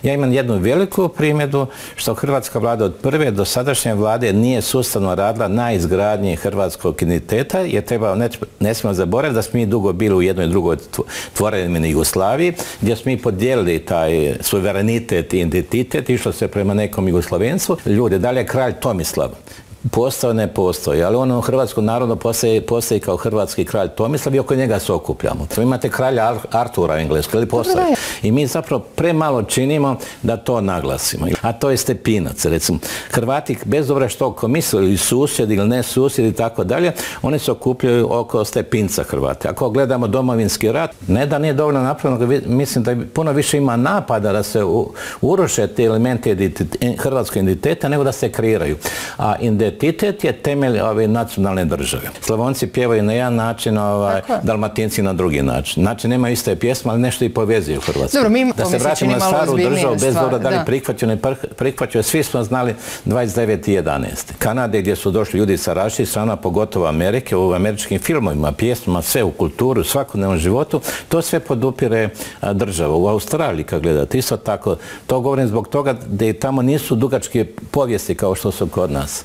Ja imam jednu veliku primjedbu što hrvatska vlada od prve do sadašnje vlade nije sustavno radila na izgradnji hrvatskog identiteta, jer ne smijemo zaboraviti da smo mi dugo bili u jednoj drugoj tvorevini Jugoslaviji, gdje smo mi podijelili taj suverenitet i identitet, išlo se prema nekom Jugoslavencu. Ljudi, da li je kralj Tomislav? Postao, ne postoji, ali on u hrvatskom narodu postoji kao hrvatski kralj Tomislav i oko njega se okupljamo. Imate kralja Artura u Engleskoj, ili postoji? I mi zapravo premalo činimo da to naglasimo. A to je Stepinac, recimo. Hrvati, bez obzira što ko misle, ili susjedi ili ne susjedi i tako dalje, oni se okupljaju oko Stepinca Hrvati. Ako gledamo Domovinski rat, ne da nije dovoljno napravljeno, mislim da puno više ima napada da se uruše te elemente hrvatskog identiteta nego da se kreiraju. A identitet je temelj ove nacionalne države. Slavonci pjevaju na jedan način, Dalmatinci na drugi način. Znači, nema iste pjesme, ali nešto i povezuje u Hrvatskoj. Da se vratimo na staru državu, bez obzira da li prihvaćaju, ne prihvaćaju, svi smo znali 29.11. Kanade, gdje su došli ljudi sa različitih strana, pogotovo Amerike, u američkim filmovima, pjesmama, sve u kulturu, u svakodnevnom životu, to sve podupire država. U Australiji, kad gledate, isto tako, to govorim zbog toga da tamo nisu dugačke povijesti kao što su kod nas.